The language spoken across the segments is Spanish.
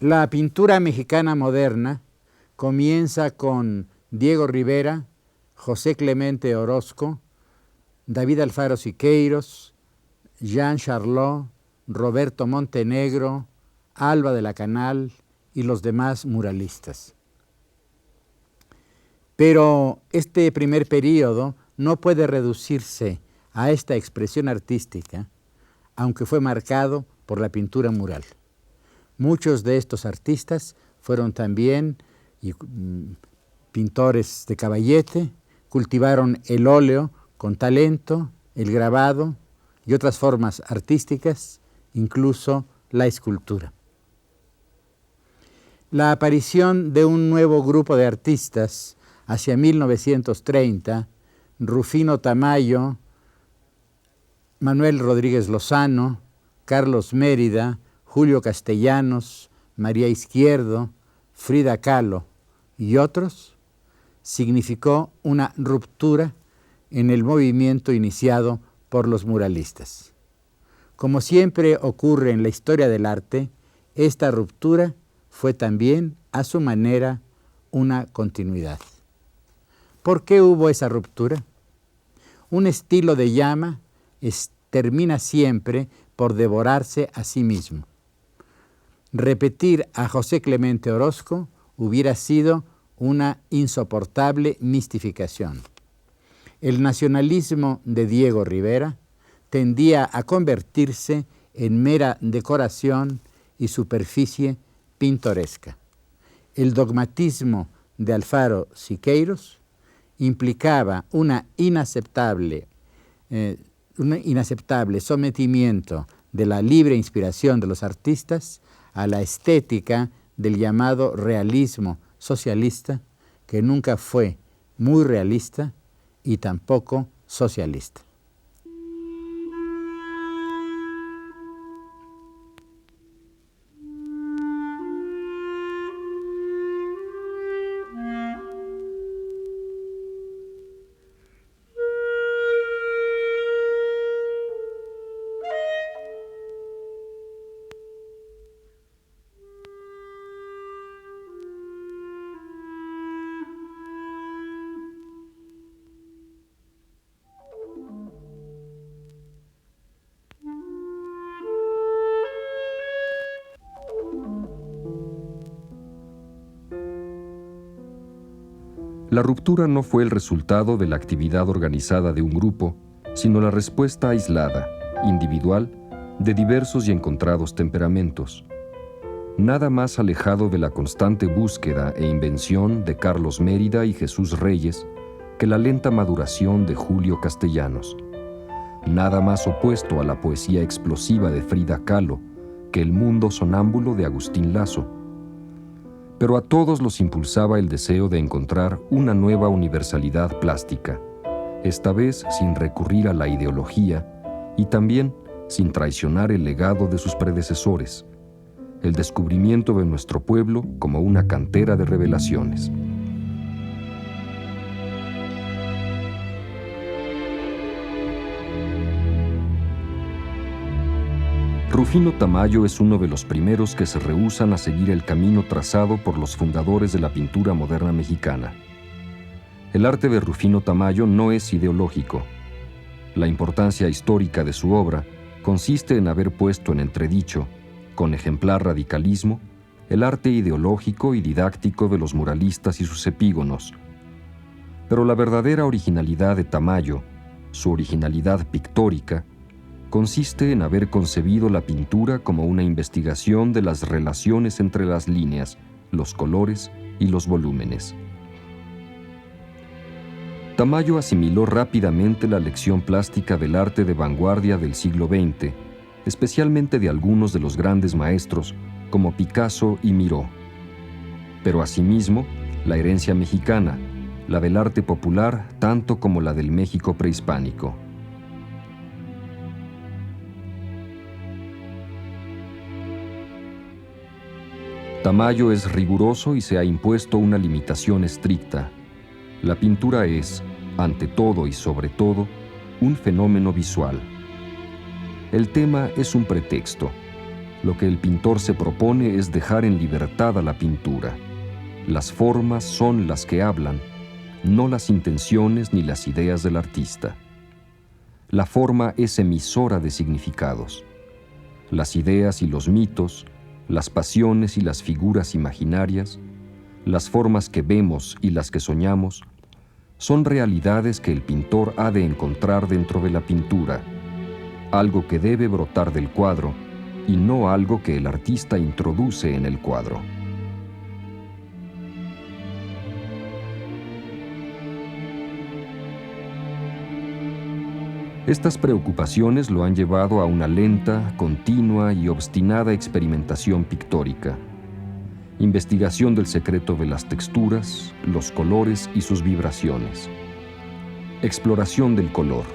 La pintura mexicana moderna comienza con Diego Rivera, José Clemente Orozco, David Alfaro Siqueiros, Jean Charlot, Roberto Montenegro, Alba de la Canal y los demás muralistas. Pero este primer período no puede reducirse a esta expresión artística, aunque fue marcado por la pintura mural. Muchos de estos artistas fueron también pintores de caballete, cultivaron el óleo con talento, el grabado y otras formas artísticas, incluso la escultura. La aparición de un nuevo grupo de artistas hacia 1930, Rufino Tamayo, Manuel Rodríguez Lozano, Carlos Mérida, Julio Castellanos, María Izquierdo, Frida Kahlo y otros, significó una ruptura en el movimiento iniciado por los muralistas. Como siempre ocurre en la historia del arte, esta ruptura fue también, a su manera, una continuidad. ¿Por qué hubo esa ruptura? Un estilo de llama termina siempre por devorarse a sí mismo. Repetir a José Clemente Orozco hubiera sido una insoportable mistificación. El nacionalismo de Diego Rivera tendía a convertirse en mera decoración y superficie pintoresca. El dogmatismo de Alfaro Siqueiros implicaba un inaceptable sometimiento de la libre inspiración de los artistas a la estética del llamado realismo socialista, que nunca fue muy realista y tampoco socialista. La ruptura no fue el resultado de la actividad organizada de un grupo, sino la respuesta aislada, individual, de diversos y encontrados temperamentos. Nada más alejado de la constante búsqueda e invención de Carlos Mérida y Jesús Reyes que la lenta maduración de Julio Castellanos. Nada más opuesto a la poesía explosiva de Frida Kahlo que el mundo sonámbulo de Agustín Lazo. Pero a todos los impulsaba el deseo de encontrar una nueva universalidad plástica, esta vez sin recurrir a la ideología y también sin traicionar el legado de sus predecesores, el descubrimiento de nuestro pueblo como una cantera de revelaciones. Rufino Tamayo es uno de los primeros que se rehúsan a seguir el camino trazado por los fundadores de la pintura moderna mexicana. El arte de Rufino Tamayo no es ideológico. La importancia histórica de su obra consiste en haber puesto en entredicho, con ejemplar radicalismo, el arte ideológico y didáctico de los muralistas y sus epígonos. Pero la verdadera originalidad de Tamayo, su originalidad pictórica, consiste en haber concebido la pintura como una investigación de las relaciones entre las líneas, los colores y los volúmenes. Tamayo asimiló rápidamente la lección plástica del arte de vanguardia del siglo XX, especialmente de algunos de los grandes maestros como Picasso y Miró. Pero asimismo, la herencia mexicana, la del arte popular tanto como la del México prehispánico. Tamayo es riguroso y se ha impuesto una limitación estricta. La pintura es, ante todo y sobre todo, un fenómeno visual. El tema es un pretexto. Lo que el pintor se propone es dejar en libertad a la pintura. Las formas son las que hablan, no las intenciones ni las ideas del artista. La forma es emisora de significados. Las ideas y los mitos, las pasiones y las figuras imaginarias, las formas que vemos y las que soñamos, son realidades que el pintor ha de encontrar dentro de la pintura, algo que debe brotar del cuadro y no algo que el artista introduce en el cuadro. Estas preocupaciones lo han llevado a una lenta, continua y obstinada experimentación pictórica. Investigación del secreto de las texturas, los colores y sus vibraciones. Exploración del color.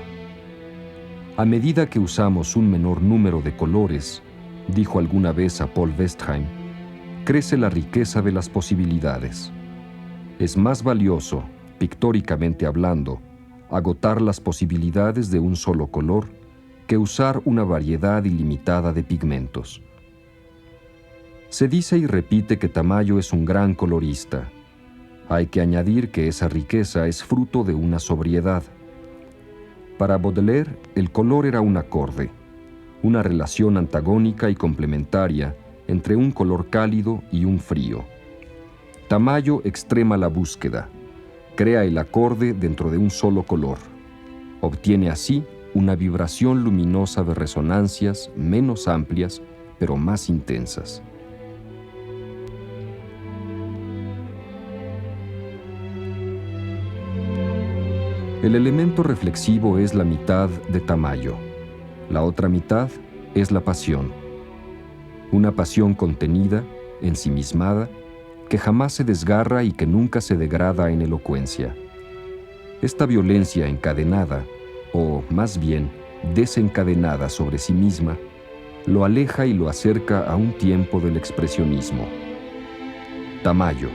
A medida que usamos un menor número de colores, dijo alguna vez a Paul Westheim, crece la riqueza de las posibilidades. Es más valioso, pictóricamente hablando, agotar las posibilidades de un solo color que usar una variedad ilimitada de pigmentos. Se dice y repite que Tamayo es un gran colorista. Hay que añadir que esa riqueza es fruto de una sobriedad. Para Baudelaire, el color era un acorde, una relación antagónica y complementaria entre un color cálido y un frío. Tamayo extrema la búsqueda, crea el acorde dentro de un solo color. Obtiene así una vibración luminosa de resonancias menos amplias, pero más intensas. El elemento reflexivo es la mitad de Tamayo. La otra mitad es la pasión. Una pasión contenida, ensimismada, que jamás se desgarra y que nunca se degrada en elocuencia. Esta violencia encadenada, o más bien desencadenada sobre sí misma, lo aleja y lo acerca a un tiempo del expresionismo. Tamayo,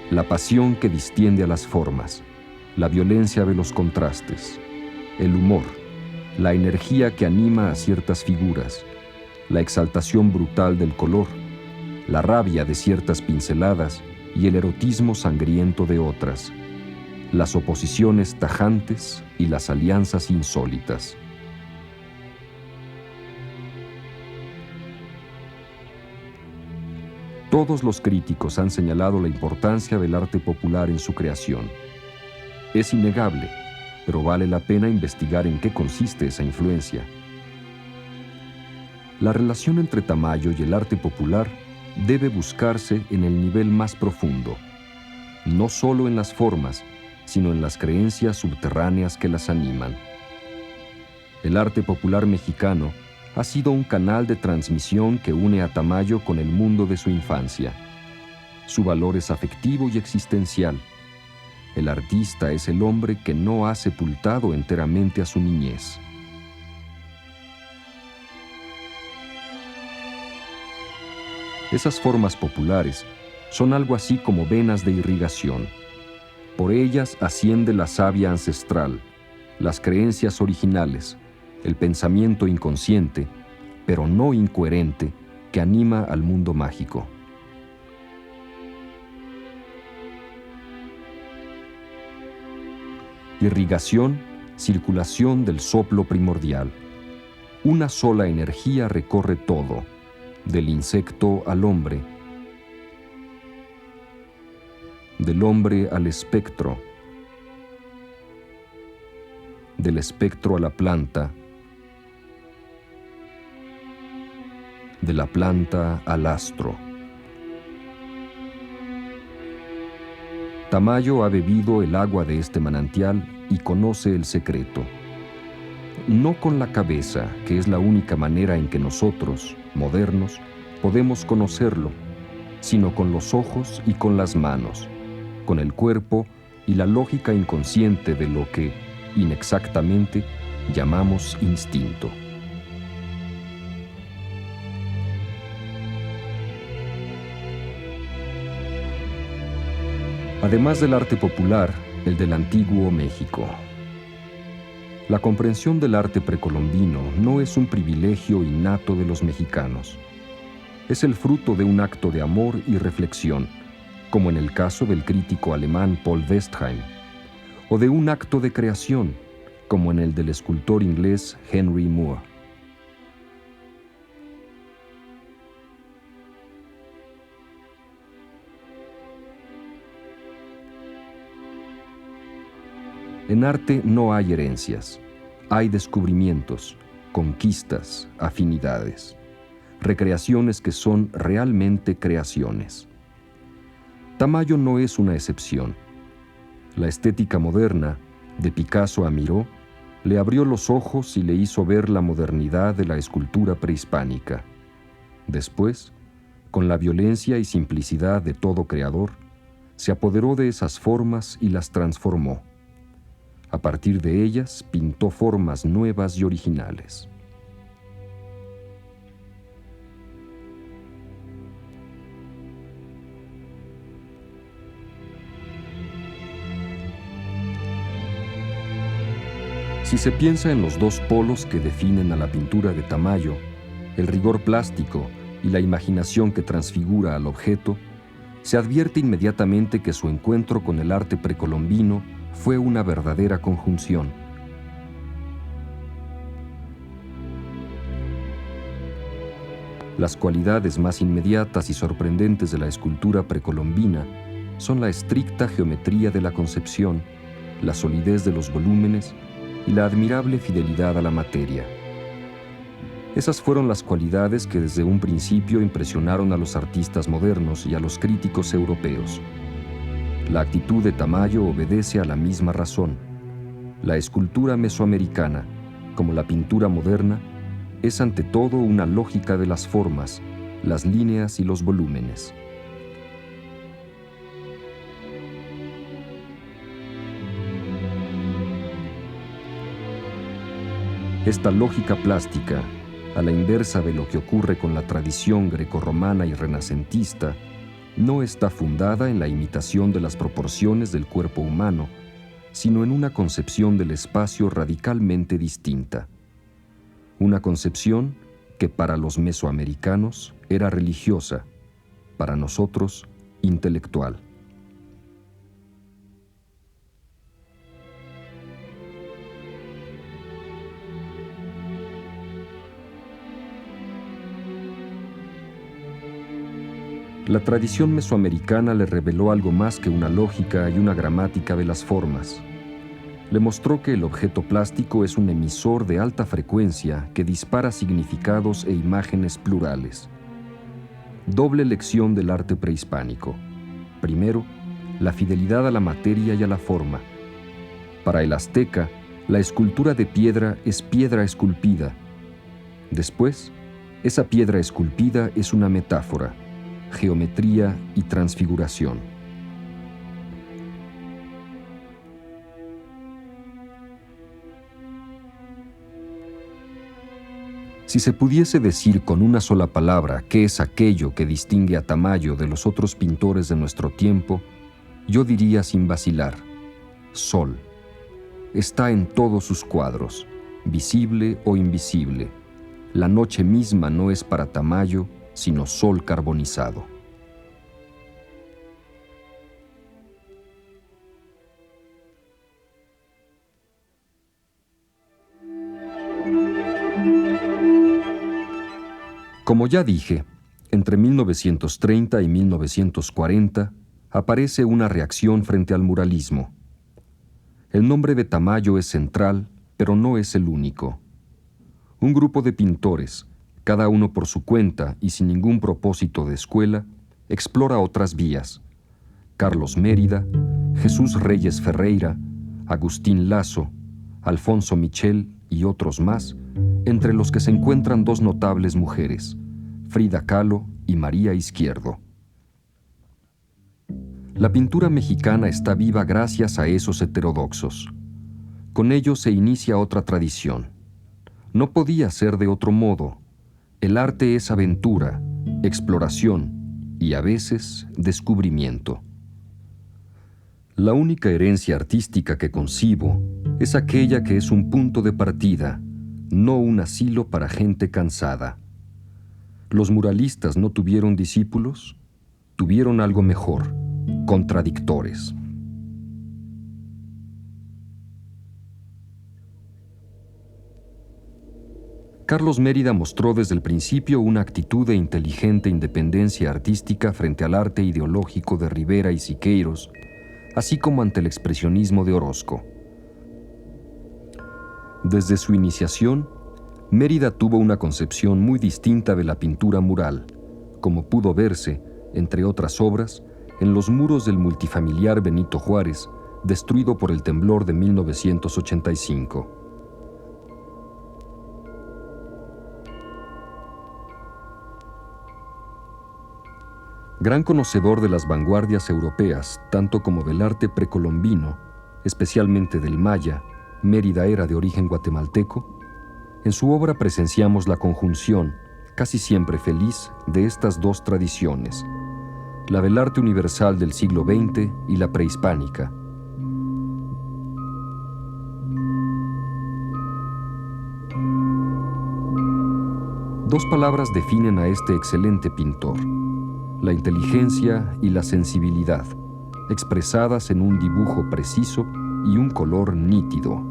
la pasión que distiende a las formas, la violencia de los contrastes, el humor, la energía que anima a ciertas figuras, la exaltación brutal del color, la rabia de ciertas pinceladas y el erotismo sangriento de otras, las oposiciones tajantes y las alianzas insólitas. Todos los críticos han señalado la importancia del arte popular en su creación. Es innegable, pero vale la pena investigar en qué consiste esa influencia. La relación entre Tamayo y el arte popular debe buscarse en el nivel más profundo, no solo en las formas, sino en las creencias subterráneas que las animan. El arte popular mexicano ha sido un canal de transmisión que une a Tamayo con el mundo de su infancia. Su valor es afectivo y existencial. El artista es el hombre que no ha sepultado enteramente a su niñez. Esas formas populares son algo así como venas de irrigación. Por ellas asciende la savia ancestral, las creencias originales, el pensamiento inconsciente, pero no incoherente, que anima al mundo mágico. Irrigación circulación del soplo primordial. Una sola energía recorre todo, del insecto al hombre, del hombre al espectro, del espectro a la planta, de la planta al astro. Tamayo ha bebido el agua de este manantial y conoce el secreto. No con la cabeza, que es la única manera en que nosotros, modernos, podemos conocerlo, sino con los ojos y con las manos, con el cuerpo y la lógica inconsciente de lo que, inexactamente, llamamos instinto. Además del arte popular, el del antiguo México. La comprensión del arte precolombino no es un privilegio innato de los mexicanos. Es el fruto de un acto de amor y reflexión, como en el caso del crítico alemán Paul Westheim, o de un acto de creación, como en el del escultor inglés Henry Moore. En arte no hay herencias, hay descubrimientos, conquistas, afinidades, recreaciones que son realmente creaciones. Tamayo no es una excepción. La estética moderna, de Picasso a Miró, le abrió los ojos y le hizo ver la modernidad de la escultura prehispánica. Después, con la violencia y simplicidad de todo creador, se apoderó de esas formas y las transformó. A partir de ellas, pintó formas nuevas y originales. Si se piensa en los dos polos que definen a la pintura de Tamayo, el rigor plástico y la imaginación que transfigura al objeto, se advierte inmediatamente que su encuentro con el arte precolombino fue una verdadera conjunción. Las cualidades más inmediatas y sorprendentes de la escultura precolombina son la estricta geometría de la concepción, la solidez de los volúmenes y la admirable fidelidad a la materia. Esas fueron las cualidades que desde un principio impresionaron a los artistas modernos y a los críticos europeos. La actitud de Tamayo obedece a la misma razón. La escultura mesoamericana, como la pintura moderna, es ante todo una lógica de las formas, las líneas y los volúmenes. Esta lógica plástica, a la inversa de lo que ocurre con la tradición grecorromana y renacentista, no está fundada en la imitación de las proporciones del cuerpo humano, sino en una concepción del espacio radicalmente distinta. Una concepción que para los mesoamericanos era religiosa, para nosotros intelectual. La tradición mesoamericana le reveló algo más que una lógica y una gramática de las formas. Le mostró que el objeto plástico es un emisor de alta frecuencia que dispara significados e imágenes plurales. Doble lección del arte prehispánico. Primero, la fidelidad a la materia y a la forma. Para el azteca, la escultura de piedra es piedra esculpida. Después, esa piedra esculpida es una metáfora, geometría y transfiguración. Si se pudiese decir con una sola palabra qué es aquello que distingue a Tamayo de los otros pintores de nuestro tiempo, yo diría sin vacilar: sol. Está en todos sus cuadros, visible o invisible. La noche misma no es para Tamayo, sino sol carbonizado. Como ya dije, entre 1930 y 1940 aparece una reacción frente al muralismo. El nombre de Tamayo es central, pero no es el único. Un grupo de pintores, cada uno por su cuenta y sin ningún propósito de escuela, explora otras vías. Carlos Mérida, Jesús Reyes Ferreira, Agustín Lazo, Alfonso Michel y otros más, entre los que se encuentran dos notables mujeres, Frida Kahlo y María Izquierdo. La pintura mexicana está viva gracias a esos heterodoxos. Con ellos se inicia otra tradición. No podía ser de otro modo. El arte es aventura, exploración y a veces descubrimiento. La única herencia artística que concibo es aquella que es un punto de partida, no un asilo para gente cansada. Los muralistas no tuvieron discípulos, tuvieron algo mejor, contradictores. Carlos Mérida mostró desde el principio una actitud de inteligente independencia artística frente al arte ideológico de Rivera y Siqueiros, así como ante el expresionismo de Orozco. Desde su iniciación, Mérida tuvo una concepción muy distinta de la pintura mural, como pudo verse, entre otras obras, en los muros del multifamiliar Benito Juárez, destruido por el temblor de 1985. Gran conocedor de las vanguardias europeas, tanto como del arte precolombino, especialmente del maya, Mérida era de origen guatemalteco. En su obra presenciamos la conjunción, casi siempre feliz, de estas dos tradiciones, la del arte universal del siglo XX y la prehispánica. Dos palabras definen a este excelente pintor: la inteligencia y la sensibilidad, expresadas en un dibujo preciso y un color nítido.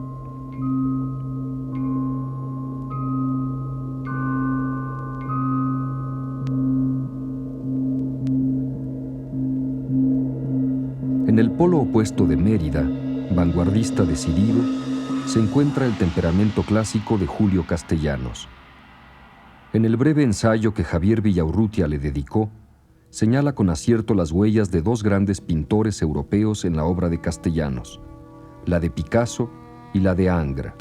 En el polo opuesto de Mérida, vanguardista decidido, se encuentra el temperamento clásico de Julio Castellanos. En el breve ensayo que Javier Villaurrutia le dedicó, señala con acierto las huellas de dos grandes pintores europeos en la obra de Castellanos, la de Picasso y la de Ingres.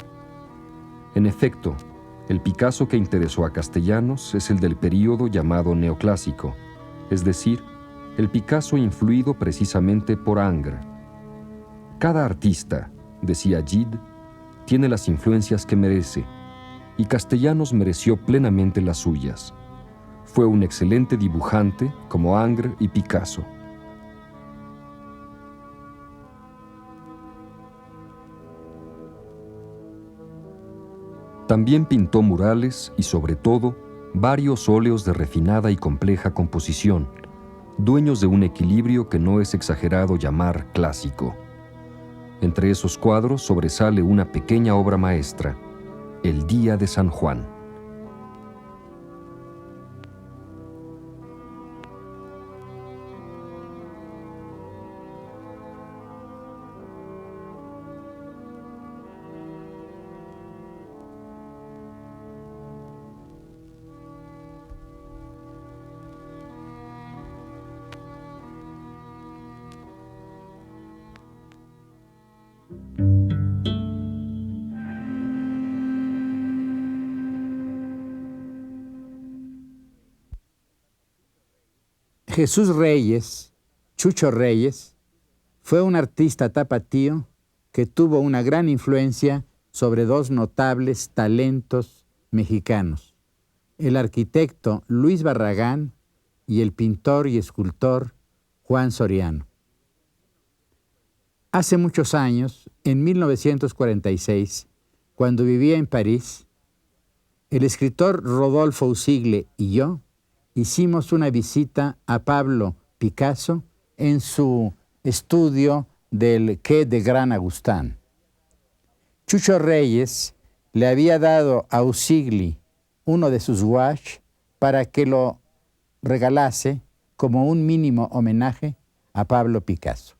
En efecto, el Picasso que interesó a Castellanos es el del período llamado neoclásico, es decir, el Picasso influido precisamente por Ingres. Cada artista, decía Gide, tiene las influencias que merece, y Castellanos mereció plenamente las suyas. Fue un excelente dibujante como Ingres y Picasso. También pintó murales y, sobre todo, varios óleos de refinada y compleja composición, dueños de un equilibrio que no es exagerado llamar clásico. Entre esos cuadros sobresale una pequeña obra maestra, El Día de San Juan. Jesús Reyes, Chucho Reyes, fue un artista tapatío que tuvo una gran influencia sobre dos notables talentos mexicanos, el arquitecto Luis Barragán y el pintor y escultor Juan Soriano. Hace muchos años, en 1946, cuando vivía en París, el escritor Rodolfo Usigle y yo hicimos una visita a Pablo Picasso en su estudio del Quai de Gran Agustán. Chucho Reyes le había dado a Usigli uno de sus gouaches para que lo regalase como un mínimo homenaje a Pablo Picasso.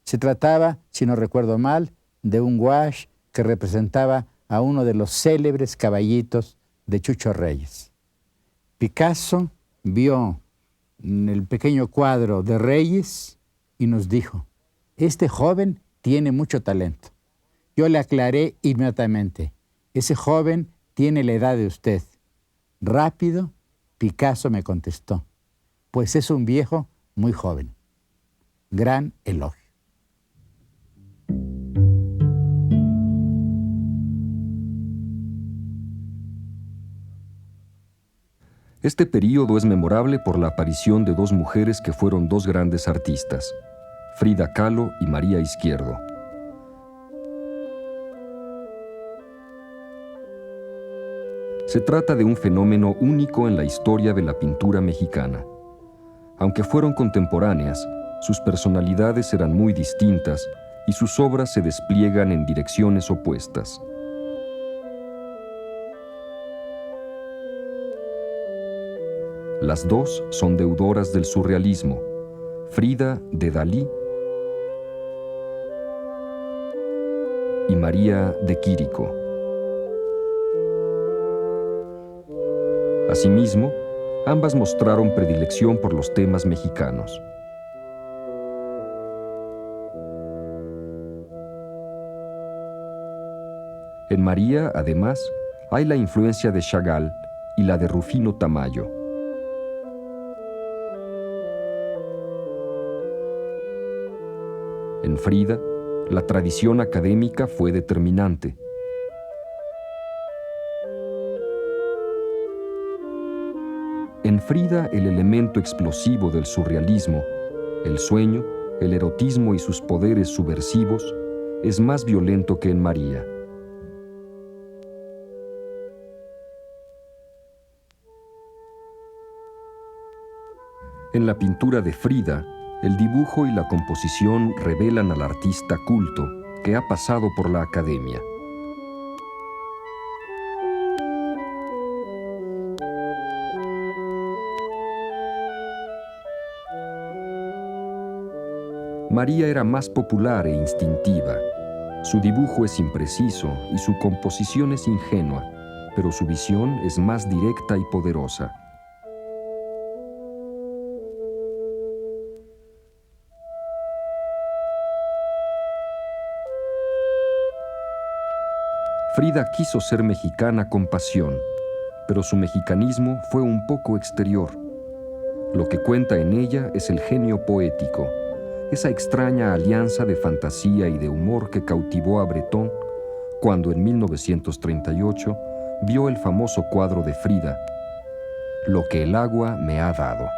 Se trataba, si no recuerdo mal, de un gouache que representaba a uno de los célebres caballitos de Chucho Reyes. Picasso vio el pequeño cuadro de Reyes y nos dijo: este joven tiene mucho talento. Yo le aclaré inmediatamente: ese joven tiene la edad de usted. Rápido, Picasso me contestó: pues es un viejo muy joven. Gran elogio. Este período es memorable por la aparición de dos mujeres que fueron dos grandes artistas, Frida Kahlo y María Izquierdo. Se trata de un fenómeno único en la historia de la pintura mexicana. Aunque fueron contemporáneas, sus personalidades eran muy distintas y sus obras se despliegan en direcciones opuestas. Las dos son deudoras del surrealismo, Frida de Dalí y María de Quirico. Asimismo, ambas mostraron predilección por los temas mexicanos. En María, además, hay la influencia de Chagall y la de Rufino Tamayo. En Frida, la tradición académica fue determinante. En Frida, el elemento explosivo del surrealismo, el sueño, el erotismo y sus poderes subversivos, es más violento que en María. En la pintura de Frida, el dibujo y la composición revelan al artista culto que ha pasado por la academia. María era más popular e instintiva. Su dibujo es impreciso y su composición es ingenua, pero su visión es más directa y poderosa. Frida quiso ser mexicana con pasión, pero su mexicanismo fue un poco exterior. Lo que cuenta en ella es el genio poético, esa extraña alianza de fantasía y de humor que cautivó a Breton cuando en 1938 vio el famoso cuadro de Frida, Lo que el agua me ha dado.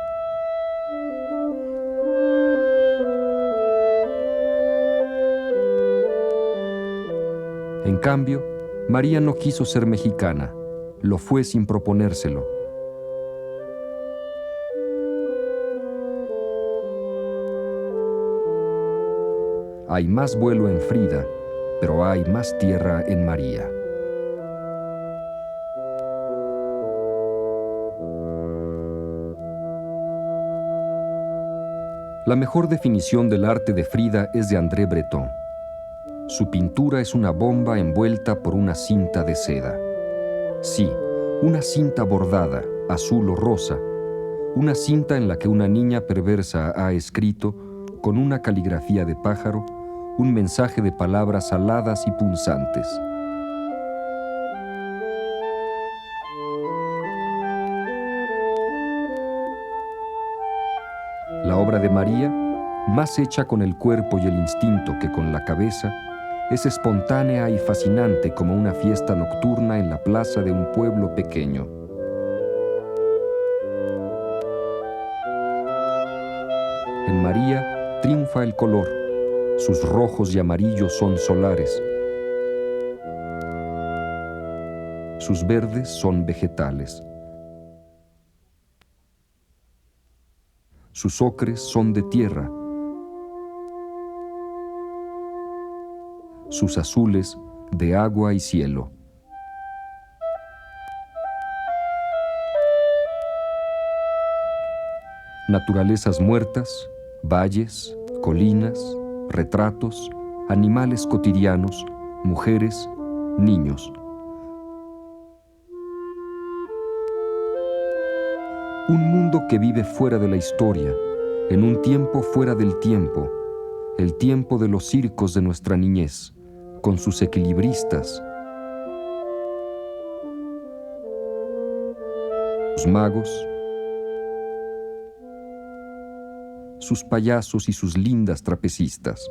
En cambio, María no quiso ser mexicana, lo fue sin proponérselo. Hay más vuelo en Frida, pero hay más tierra en María. La mejor definición del arte de Frida es de André Breton. Su pintura es una bomba envuelta por una cinta de seda. Sí, una cinta bordada, azul o rosa, una cinta en la que una niña perversa ha escrito, con una caligrafía de pájaro, un mensaje de palabras aladas y punzantes. La obra de María, más hecha con el cuerpo y el instinto que con la cabeza, es espontánea y fascinante como una fiesta nocturna en la plaza de un pueblo pequeño. En María triunfa el color. Sus rojos y amarillos son solares. Sus verdes son vegetales. Sus ocres son de tierra. Sus azules de agua y cielo. naturalezas muertas, valles, colinas, retratos, animales cotidianos, mujeres, niños. Un mundo que vive fuera de la historia, en un tiempo fuera del tiempo, el tiempo de los circos de nuestra niñez, con sus equilibristas, sus magos, sus payasos y sus lindas trapecistas.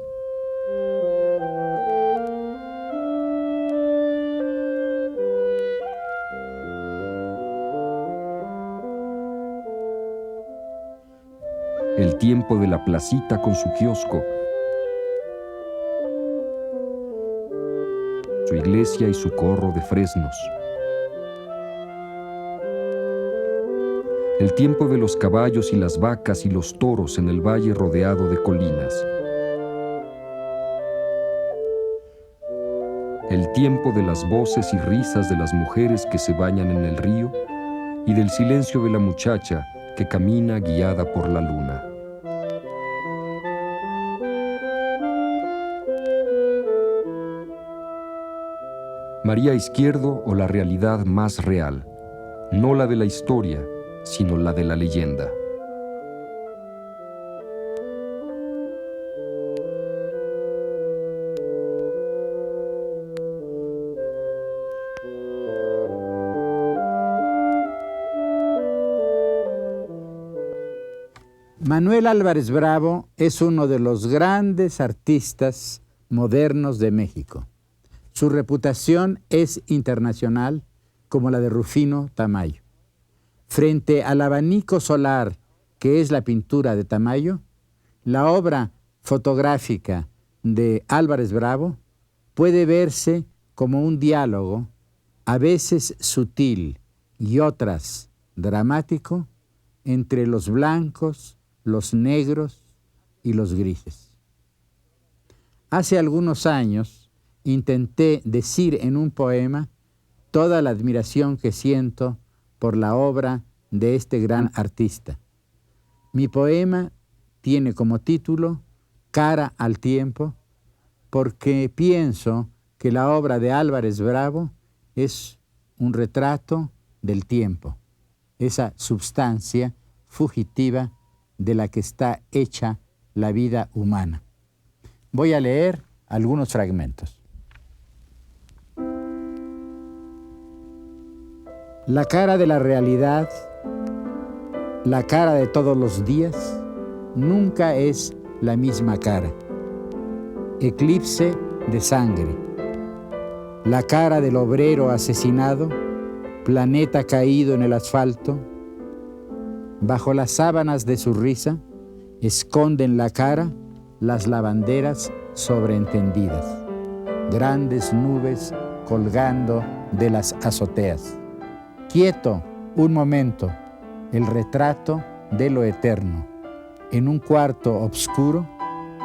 El tiempo de la placita con su kiosco, su iglesia y su corro de fresnos. El tiempo de los caballos y las vacas y los toros en el valle rodeado de colinas. El tiempo de las voces y risas de las mujeres que se bañan en el río y del silencio de la muchacha que camina guiada por la luna. María Izquierdo o la realidad más real, no la de la historia, sino la de la leyenda. Manuel Álvarez Bravo es uno de los grandes artistas modernos de México. Su reputación es internacional, como la de Rufino Tamayo. Frente al abanico solar que es la pintura de Tamayo, la obra fotográfica de Álvarez Bravo puede verse como un diálogo, a veces sutil y otras dramático, entre los blancos, los negros y los grises. Hace algunos años intenté decir en un poema toda la admiración que siento por la obra de este gran artista. Mi poema tiene como título Cara al tiempo, porque pienso que la obra de Álvarez Bravo es un retrato del tiempo, esa substancia fugitiva de la que está hecha la vida humana. Voy a leer algunos fragmentos. La cara de la realidad, la cara de todos los días, nunca es la misma cara. Eclipse de sangre. La cara del obrero asesinado, planeta caído en el asfalto. Bajo las sábanas de su risa, esconden la cara las lavanderas sobreentendidas. Grandes nubes colgando de las azoteas. Quieto, un momento, el retrato de lo eterno. En un cuarto oscuro,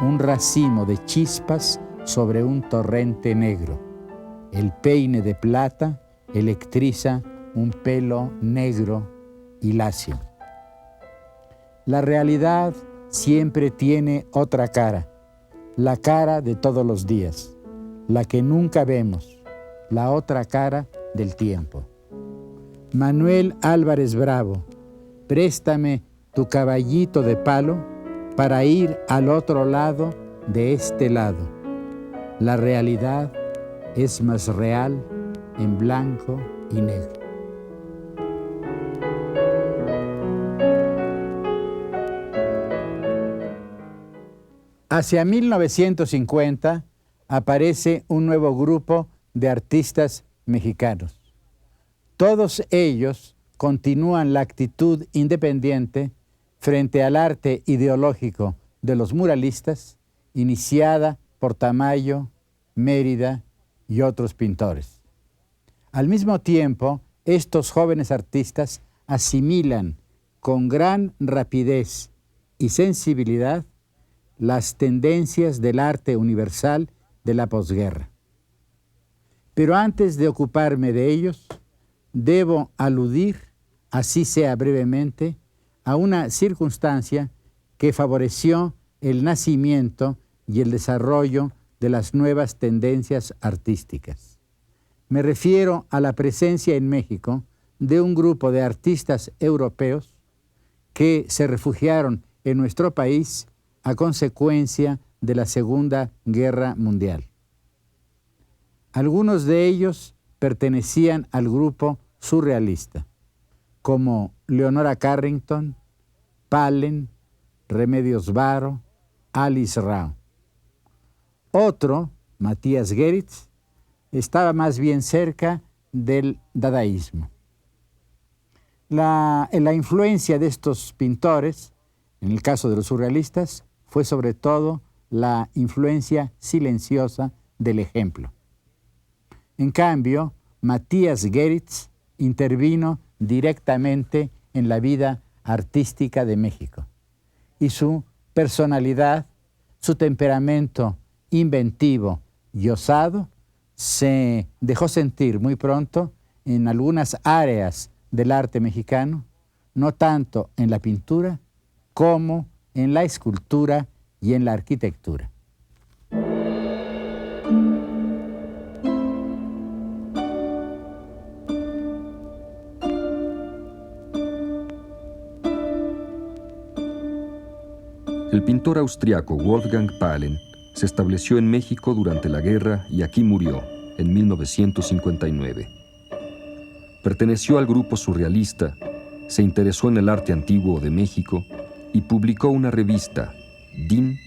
un racimo de chispas sobre un torrente negro. El peine de plata electriza un pelo negro y lacio. La realidad siempre tiene otra cara, la cara de todos los días, la que nunca vemos, la otra cara del tiempo. Manuel Álvarez Bravo, préstame tu caballito de palo para ir al otro lado de este lado. La realidad es más real en blanco y negro. Hacia 1950 aparece un nuevo grupo de artistas mexicanos. Todos ellos continúan la actitud independiente frente al arte ideológico de los muralistas, iniciada por Tamayo, Mérida y otros pintores. Al mismo tiempo, estos jóvenes artistas asimilan con gran rapidez y sensibilidad las tendencias del arte universal de la posguerra. Pero antes de ocuparme de ellos, debo aludir, así sea brevemente, a una circunstancia que favoreció el nacimiento y el desarrollo de las nuevas tendencias artísticas. Me refiero a la presencia en México de un grupo de artistas europeos que se refugiaron en nuestro país a consecuencia de la Segunda Guerra Mundial. Algunos de ellos pertenecían al grupo surrealista, como Leonora Carrington, Palen, Remedios Varo, Alice Rao. Otro, Matías Geritz, estaba más bien cerca del dadaísmo. La influencia de estos pintores, en el caso de los surrealistas, fue sobre todo la influencia silenciosa del ejemplo. En cambio, Matías Geritz intervino directamente en la vida artística de México y su personalidad, su temperamento inventivo y osado se dejó sentir muy pronto en algunas áreas del arte mexicano, no tanto en la pintura como en la escultura y en la arquitectura. El pintor austriaco Wolfgang Palen se estableció en México durante la guerra y aquí murió, en 1959. Perteneció al grupo surrealista, se interesó en el arte antiguo de México y publicó una revista, DIN,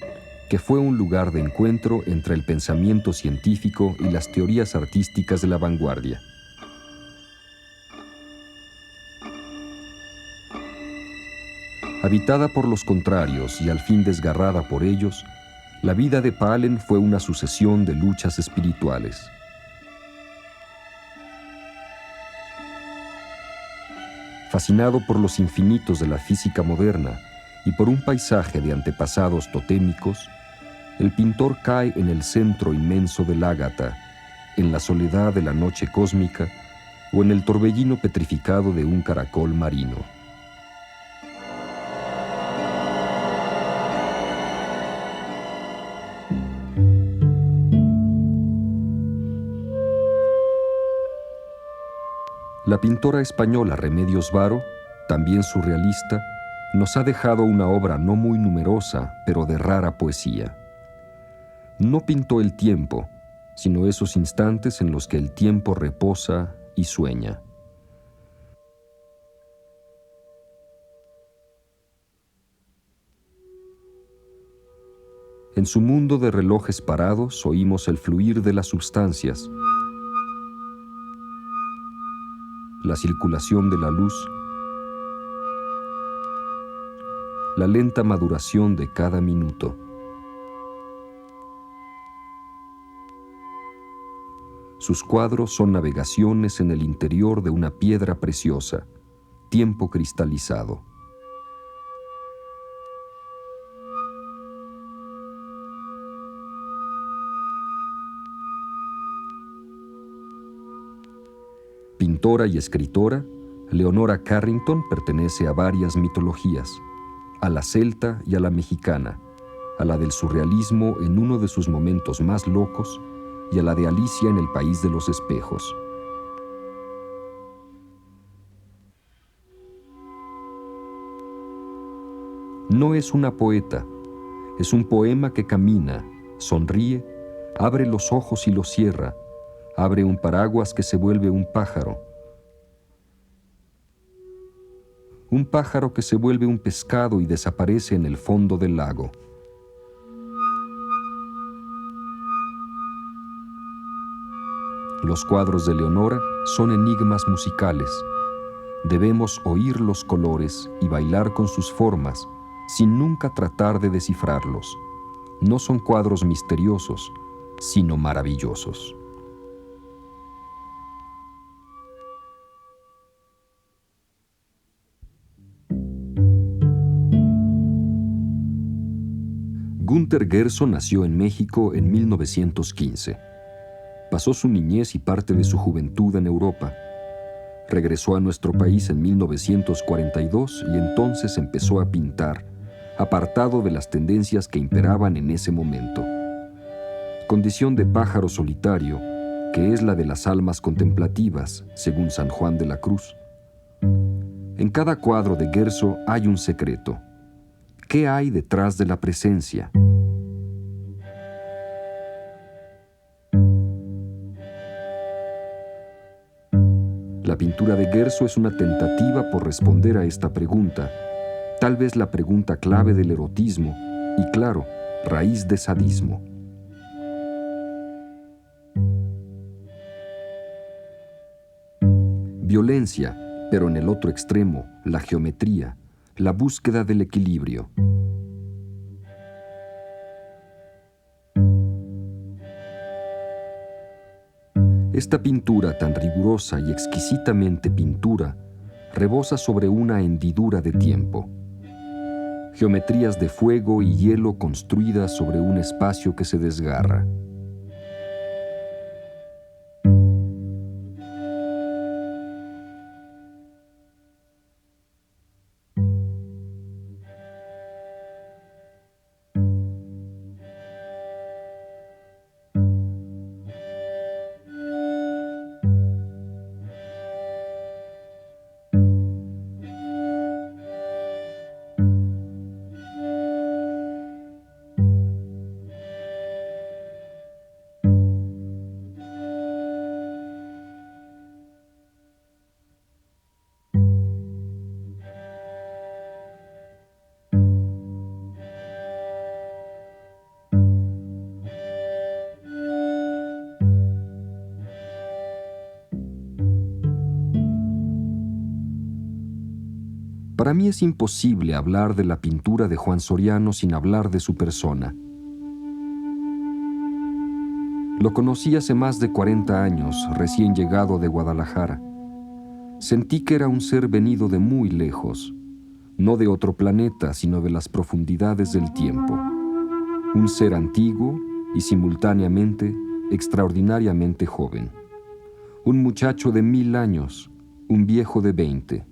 que fue un lugar de encuentro entre el pensamiento científico y las teorías artísticas de la vanguardia. Habitada por los contrarios y al fin desgarrada por ellos, la vida de Palen fue una sucesión de luchas espirituales. Fascinado por los infinitos de la física moderna y por un paisaje de antepasados totémicos, el pintor cae en el centro inmenso del Ágata, en la soledad de la noche cósmica o en el torbellino petrificado de un caracol marino. La pintora española Remedios Varo, también surrealista, nos ha dejado una obra no muy numerosa, pero de rara poesía. No pintó el tiempo, sino esos instantes en los que el tiempo reposa y sueña. En su mundo de relojes parados oímos el fluir de las substancias, la circulación de la luz, la lenta maduración de cada minuto. Sus cuadros son navegaciones en el interior de una piedra preciosa, tiempo cristalizado. Pintora y escritora, Leonora Carrington pertenece a varias mitologías, a la celta y a la mexicana, a la del surrealismo en uno de sus momentos más locos y a la de Alicia en el País de los Espejos. No es una poeta, es un poema que camina, sonríe, abre los ojos y los cierra, abre un paraguas que se vuelve un pájaro que se vuelve un pescado y desaparece en el fondo del lago. Los cuadros de Leonora son enigmas musicales. Debemos oír los colores y bailar con sus formas, sin nunca tratar de descifrarlos. No son cuadros misteriosos, sino maravillosos. Günter Gerson nació en México en 1915. Pasó su niñez y parte de su juventud en Europa. Regresó a nuestro país en 1942 y entonces empezó a pintar, apartado de las tendencias que imperaban en ese momento. Condición de pájaro solitario, que es la de las almas contemplativas, según San Juan de la Cruz. En cada cuadro de Guerzo hay un secreto. ¿Qué hay detrás de la presencia? La pintura de Guerzo es una tentativa por responder a esta pregunta, tal vez la pregunta clave del erotismo y, claro, raíz de sadismo. Violencia, pero en el otro extremo, la geometría, la búsqueda del equilibrio. Esta pintura tan rigurosa y exquisitamente pintura rebosa sobre una hendidura de tiempo. Geometrías de fuego y hielo construidas sobre un espacio que se desgarra. Para mí es imposible hablar de la pintura de Juan Soriano sin hablar de su persona. Lo conocí hace más de 40 años, recién llegado de Guadalajara. Sentí que era un ser venido de muy lejos, no de otro planeta, sino de las profundidades del tiempo. Un ser antiguo y simultáneamente extraordinariamente joven. Un muchacho de 1000 años, un viejo de 20.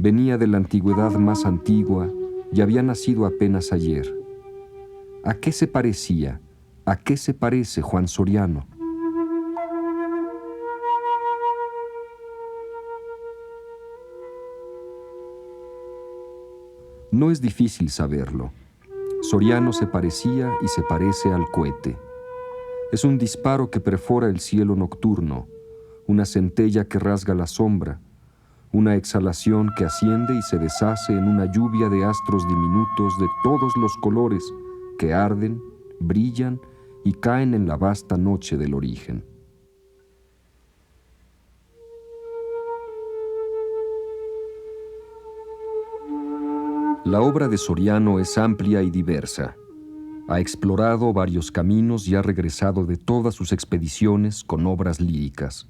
Venía de la antigüedad más antigua y había nacido apenas ayer. ¿A qué se parecía? ¿A qué se parece Juan Soriano? No es difícil saberlo. Soriano se parecía y se parece al cohete. Es un disparo que perfora el cielo nocturno, una centella que rasga la sombra, una exhalación que asciende y se deshace en una lluvia de astros diminutos de todos los colores que arden, brillan y caen en la vasta noche del origen. La obra de Soriano es amplia y diversa. Ha explorado varios caminos y ha regresado de todas sus expediciones con obras líricas.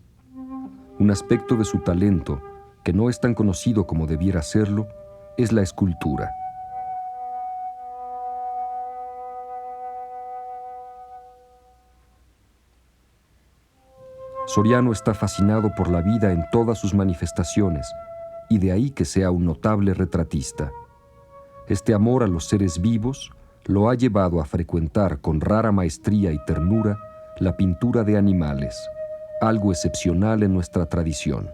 Un aspecto de su talento, que no es tan conocido como debiera serlo, es la escultura. Soriano está fascinado por la vida en todas sus manifestaciones, y de ahí que sea un notable retratista. Este amor a los seres vivos lo ha llevado a frecuentar con rara maestría y ternura la pintura de animales, algo excepcional en nuestra tradición.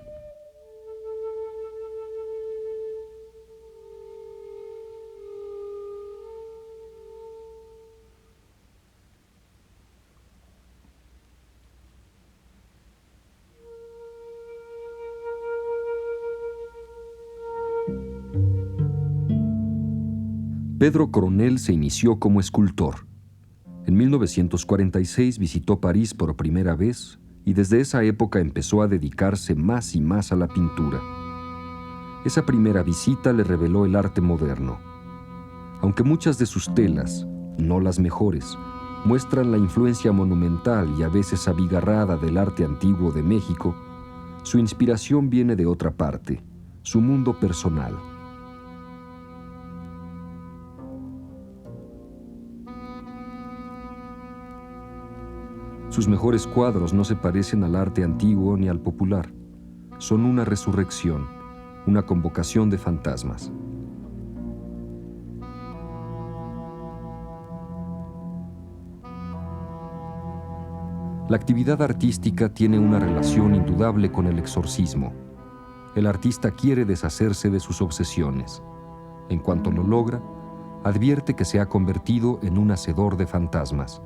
Pedro Coronel se inició como escultor. En 1946 visitó París por primera vez y desde esa época empezó a dedicarse más y más a la pintura. Esa primera visita le reveló el arte moderno. Aunque muchas de sus telas, no las mejores, muestran la influencia monumental y a veces abigarrada del arte antiguo de México, su inspiración viene de otra parte, su mundo personal. Sus mejores cuadros no se parecen al arte antiguo ni al popular. son una resurrección, una convocación de fantasmas. La actividad artística tiene una relación indudable con el exorcismo. El artista quiere deshacerse de sus obsesiones. En cuanto lo logra, advierte que se ha convertido en un hacedor de fantasmas.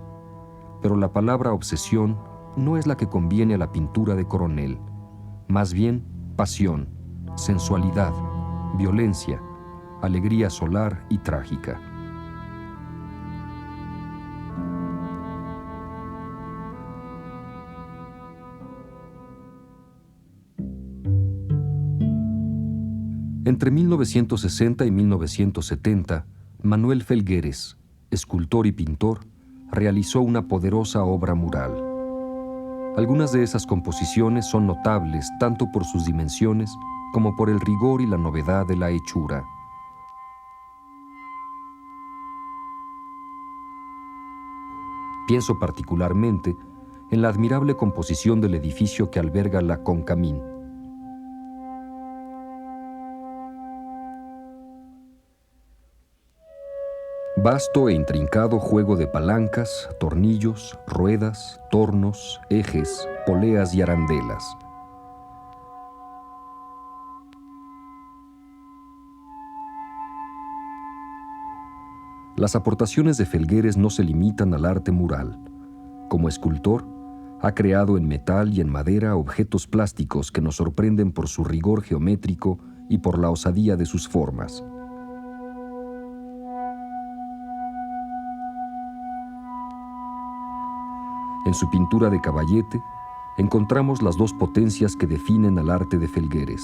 Pero la palabra obsesión no es la que conviene a la pintura de Coronel. Más bien, pasión, sensualidad, violencia, alegría solar y trágica. Entre 1960 y 1970, Manuel Felgueres, escultor y pintor, realizó una poderosa obra mural. Algunas de esas composiciones son notables tanto por sus dimensiones como por el rigor y la novedad de la hechura. Pienso particularmente en la admirable composición del edificio que alberga la Concamín. Vasto e intrincado juego de palancas, tornillos, ruedas, tornos, ejes, poleas y arandelas. Las aportaciones de Felgueres no se limitan al arte mural. Como escultor, ha creado en metal y en madera objetos plásticos que nos sorprenden por su rigor geométrico y por la osadía de sus formas. En su pintura de Caballete, encontramos las dos potencias que definen al arte de Felgueres: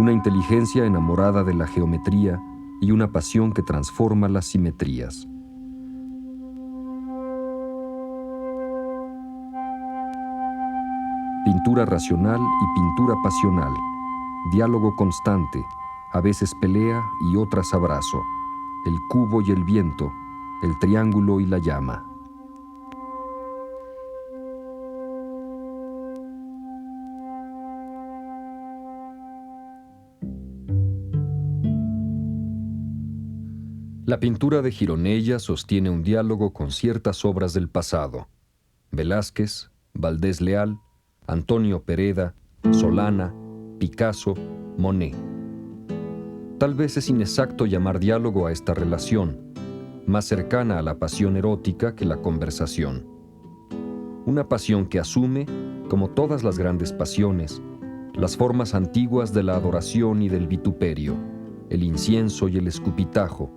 una inteligencia enamorada de la geometría y una pasión que transforma las simetrías. Pintura racional y pintura pasional, diálogo constante, a veces pelea y otras abrazo, el cubo y el viento, el triángulo y la llama. La pintura de Gironella sostiene un diálogo con ciertas obras del pasado: Velázquez, Valdés Leal, Antonio Pereda, Solana, Picasso, Monet. Tal vez es inexacto llamar diálogo a esta relación, más cercana a la pasión erótica que la conversación. Una pasión que asume, como todas las grandes pasiones, las formas antiguas de la adoración y del vituperio, el incienso y el escupitajo.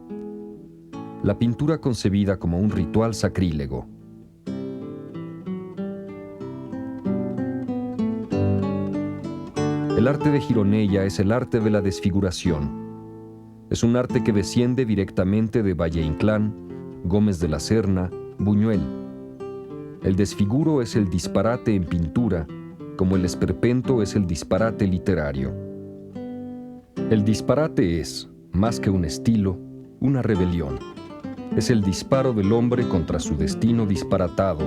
La pintura concebida como un ritual sacrílego. El arte de Gironella es el arte de la desfiguración. Es un arte que desciende directamente de Valle Inclán, Gómez de la Serna, Buñuel. El desfiguro es el disparate en pintura, como el esperpento es el disparate literario. El disparate es, más que un estilo, una rebelión. Es el disparo del hombre contra su destino disparatado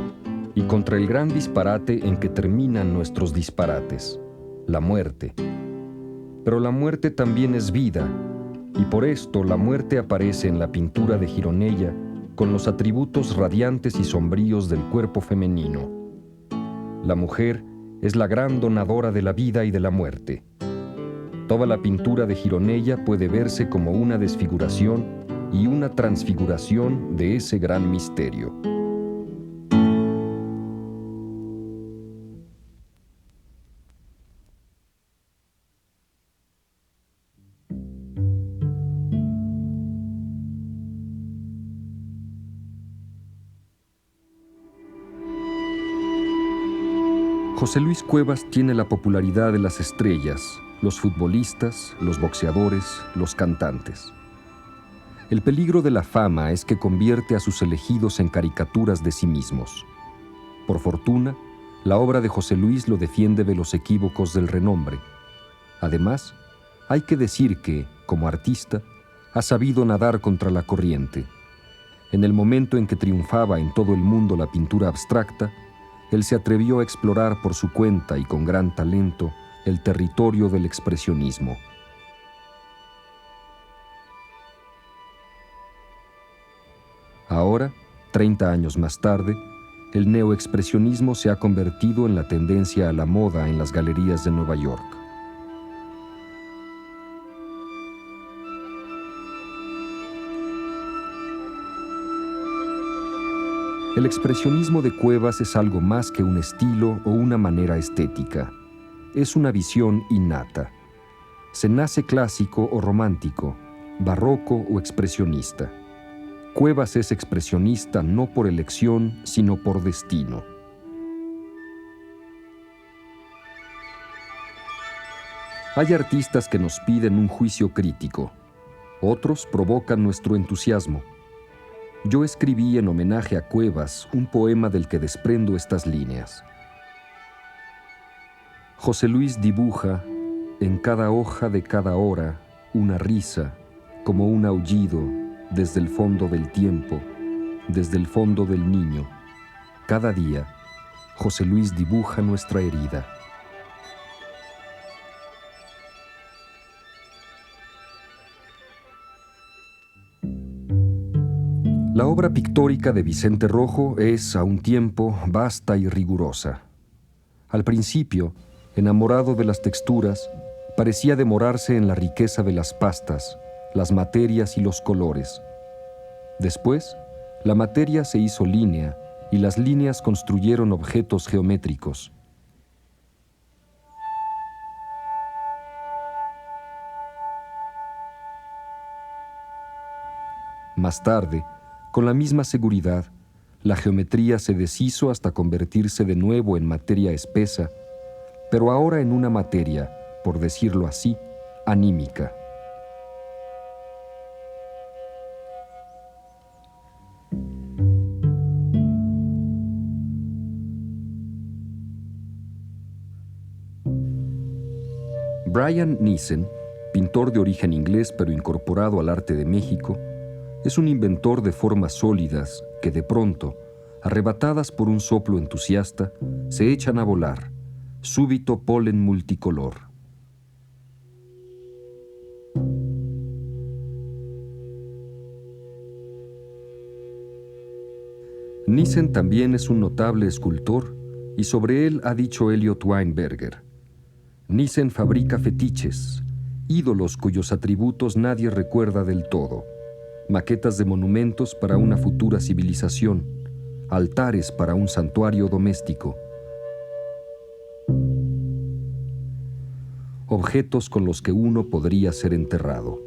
y contra el gran disparate en que terminan nuestros disparates, la muerte. Pero la muerte también es vida, y por esto la muerte aparece en la pintura de Gironella con los atributos radiantes y sombríos del cuerpo femenino. La mujer es la gran donadora de la vida y de la muerte. Toda la pintura de Gironella puede verse como una desfiguración y una transfiguración de ese gran misterio. José Luis Cuevas tiene la popularidad de las estrellas, los futbolistas, los boxeadores, los cantantes. El peligro de la fama es que convierte a sus elegidos en caricaturas de sí mismos. Por fortuna, la obra de José Luis lo defiende de los equívocos del renombre. Además, hay que decir que, como artista, ha sabido nadar contra la corriente. En el momento en que triunfaba en todo el mundo la pintura abstracta, él se atrevió a explorar por su cuenta y con gran talento el territorio del expresionismo. Ahora, 30 años más tarde, el neoexpresionismo se ha convertido en la tendencia a la moda en las galerías de Nueva York. El expresionismo de Cuevas es algo más que un estilo o una manera estética. Es una visión innata. Se nace clásico o romántico, barroco o expresionista. Cuevas es expresionista no por elección, sino por destino. Hay artistas que nos piden un juicio crítico. Otros provocan nuestro entusiasmo. Yo escribí en homenaje a Cuevas un poema del que desprendo estas líneas. José Luis dibuja en cada hoja de cada hora una risa, como un aullido, desde el fondo del tiempo, desde el fondo del niño. Cada día, José Luis dibuja nuestra herida. La obra pictórica de Vicente Rojo es, a un tiempo, vasta y rigurosa. Al principio, enamorado de las texturas, parecía demorarse en la riqueza de las pastas, las materias y los colores. Después, la materia se hizo línea y las líneas construyeron objetos geométricos. Más tarde, con la misma seguridad, la geometría se deshizo hasta convertirse de nuevo en materia espesa, pero ahora en una materia, por decirlo así, anímica. Brian Nissen, pintor de origen inglés pero incorporado al arte de México, es un inventor de formas sólidas que de pronto, arrebatadas por un soplo entusiasta, se echan a volar, súbito polen multicolor. Nissen también es un notable escultor y sobre él ha dicho Elliot Weinberger: Nissen fabrica fetiches, ídolos cuyos atributos nadie recuerda del todo, maquetas de monumentos para una futura civilización, altares para un santuario doméstico, objetos con los que uno podría ser enterrado.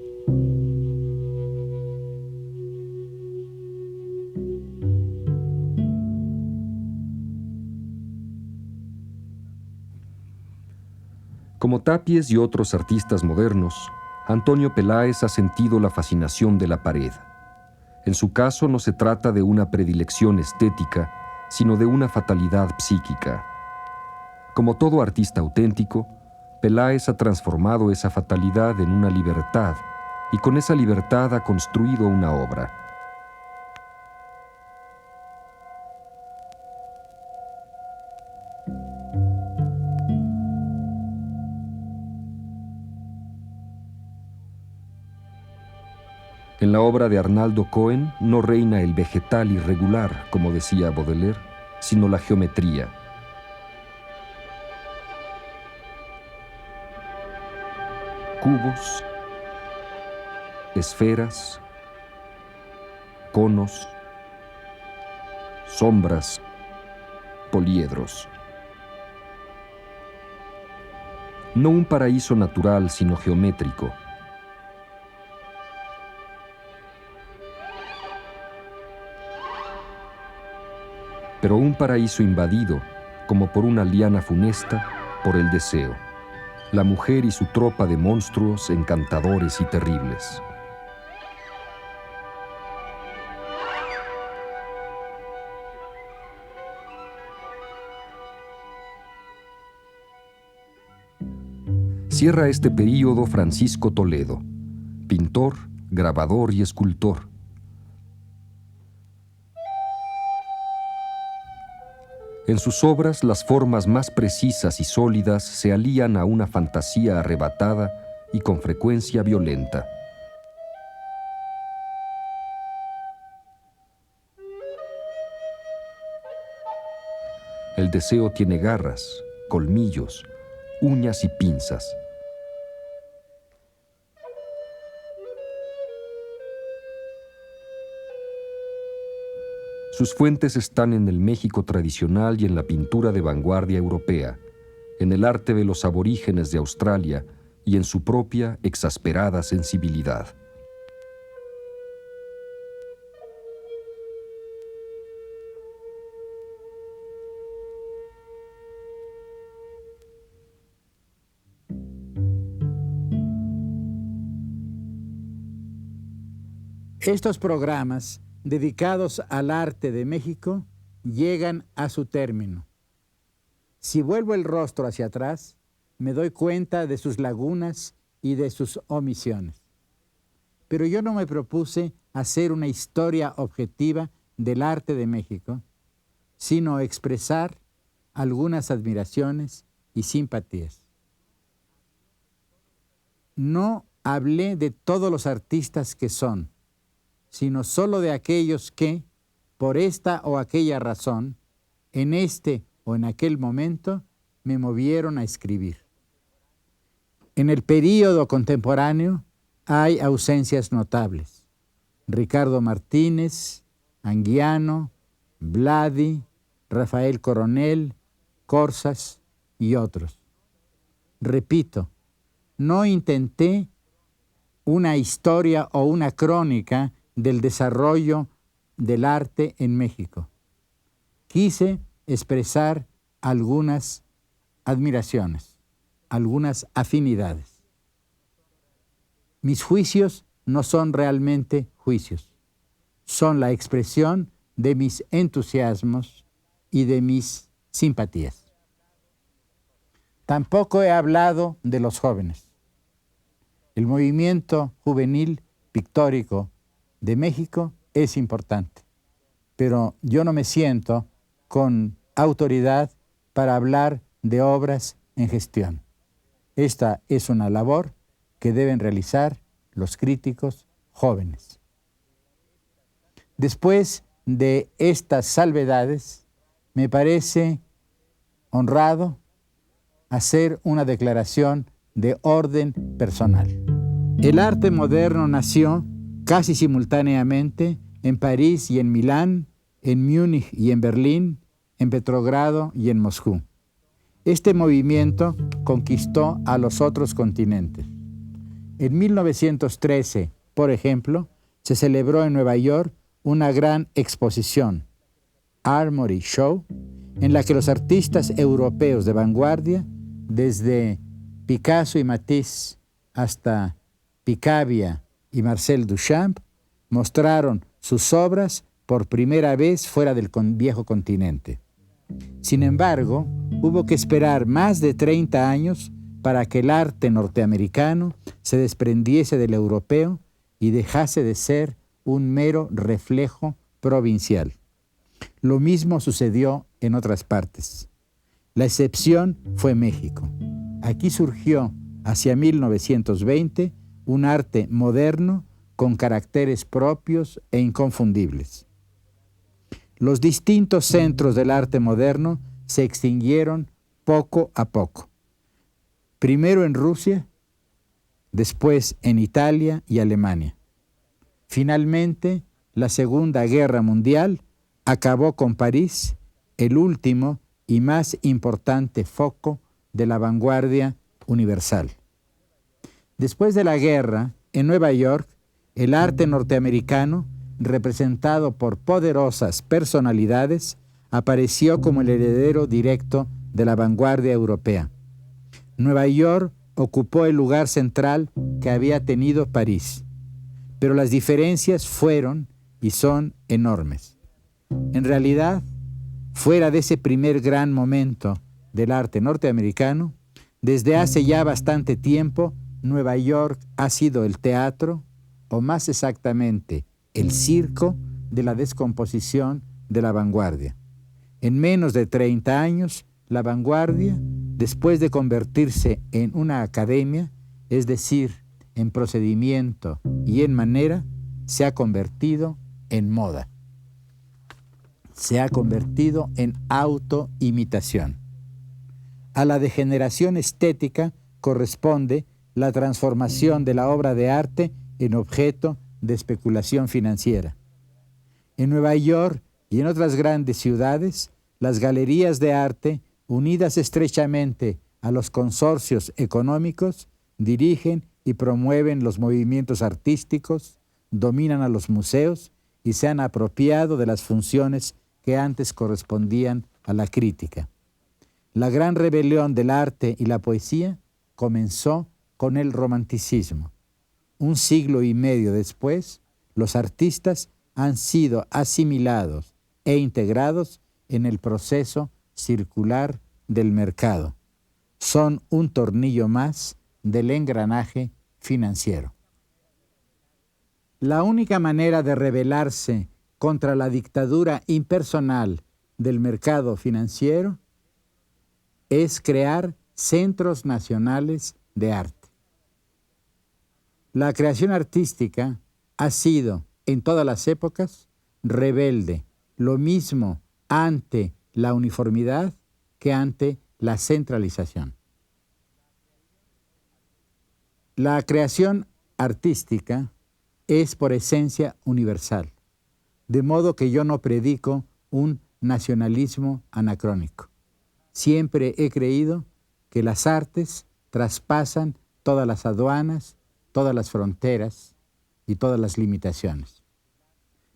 Como Tapies y otros artistas modernos, Antonio Peláez ha sentido la fascinación de la pared. En su caso no se trata de una predilección estética, sino de una fatalidad psíquica. Como todo artista auténtico, Peláez ha transformado esa fatalidad en una libertad, y con esa libertad ha construido una obra. En la obra de Arnaldo Cohen no reina el vegetal irregular, como decía Baudelaire, sino la geometría. Cubos, esferas, conos, sombras, poliedros. No un paraíso natural, sino geométrico. Pero un paraíso invadido, como por una liana funesta, por el deseo, la mujer y su tropa de monstruos encantadores y terribles. Cierra este período Francisco Toledo, pintor, grabador y escultor. En sus obras, las formas más precisas y sólidas se alían a una fantasía arrebatada y con frecuencia violenta. El deseo tiene garras, colmillos, uñas y pinzas. Sus fuentes están en el México tradicional y en la pintura de vanguardia europea, en el arte de los aborígenes de Australia y en su propia exasperada sensibilidad. Estos programas dedicados al arte de México llegan a su término. Si vuelvo el rostro hacia atrás, me doy cuenta de sus lagunas y de sus omisiones. Pero yo no me propuse hacer una historia objetiva del arte de México, sino expresar algunas admiraciones y simpatías. No hablé de todos los artistas que son, sino solo de aquellos que, por esta o aquella razón, en este o en aquel momento, me movieron a escribir. En el período contemporáneo hay ausencias notables. Ricardo Martínez, Anguiano, Blady, Rafael Coronel, Corsas y otros. Repito, no intenté una historia o una crónica del desarrollo del arte en México. Quise expresar algunas admiraciones, algunas afinidades. Mis juicios no son realmente juicios, son la expresión de mis entusiasmos y de mis simpatías. Tampoco he hablado de los jóvenes. El movimiento juvenil pictórico de México es importante, pero yo no me siento con autoridad para hablar de obras en gestión. Esta es una labor que deben realizar los críticos jóvenes. Después de estas salvedades, me parece honrado hacer una declaración de orden personal. El arte moderno nació casi simultáneamente en París y en Milán, en Múnich y en Berlín, en Petrogrado y en Moscú. Este movimiento conquistó a los otros continentes. En 1913, por ejemplo, se celebró en Nueva York una gran exposición, Armory Show, en la que los artistas europeos de vanguardia, desde Picasso y Matisse hasta Picabia y Marcel Duchamp, mostraron sus obras por primera vez fuera del viejo continente. Sin embargo, hubo que esperar más de 30 años para que el arte norteamericano se desprendiese del europeo y dejase de ser un mero reflejo provincial. Lo mismo sucedió en otras partes. La excepción fue México. Aquí surgió, hacia 1920, un arte moderno con caracteres propios e inconfundibles. Los distintos centros del arte moderno se extinguieron poco a poco. Primero en Rusia, después en Italia y Alemania. Finalmente, la Segunda Guerra Mundial acabó con París, el último y más importante foco de la vanguardia universal. Después de la guerra, en Nueva York, el arte norteamericano, representado por poderosas personalidades, apareció como el heredero directo de la vanguardia europea. Nueva York ocupó el lugar central que había tenido París, pero las diferencias fueron y son enormes. En realidad, fuera de ese primer gran momento del arte norteamericano, desde hace ya bastante tiempo, Nueva York ha sido el teatro, o más exactamente, el circo de la descomposición de la vanguardia. En menos de 30 años, la vanguardia, después de convertirse en una academia, es decir, en procedimiento y en manera, se ha convertido en moda. Se ha convertido en autoimitación. A la degeneración estética corresponde la transformación de la obra de arte en objeto de especulación financiera. En Nueva York y en otras grandes ciudades, las galerías de arte, unidas estrechamente a los consorcios económicos, dirigen y promueven los movimientos artísticos, dominan a los museos y se han apropiado de las funciones que antes correspondían a la crítica. La gran rebelión del arte y la poesía comenzó con el romanticismo. Un siglo y medio después, los artistas han sido asimilados e integrados en el proceso circular del mercado. Son un tornillo más del engranaje financiero. La única manera de rebelarse contra la dictadura impersonal del mercado financiero es crear centros nacionales de arte. La creación artística ha sido, en todas las épocas, rebelde, lo mismo ante la uniformidad que ante la centralización. La creación artística es por esencia universal, de modo que yo no predico un nacionalismo anacrónico. Siempre he creído que las artes traspasan todas las aduanas, todas las fronteras y todas las limitaciones.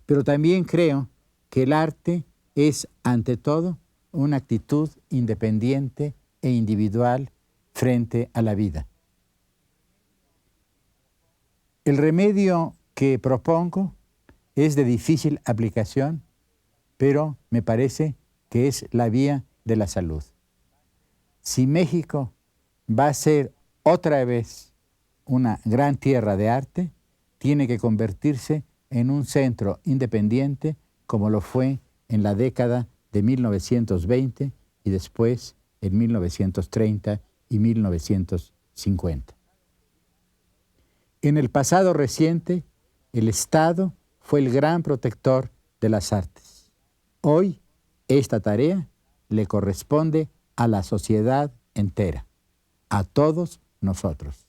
Pero también creo que el arte es, ante todo, una actitud independiente e individual frente a la vida. El remedio que propongo es de difícil aplicación, pero me parece que es la vía de la salud. Si México va a ser otra vez una gran tierra de arte, tiene que convertirse en un centro independiente como lo fue en la década de 1920 y después en 1930 y 1950. En el pasado reciente, el Estado fue el gran protector de las artes. Hoy, esta tarea le corresponde a la sociedad entera, a todos nosotros.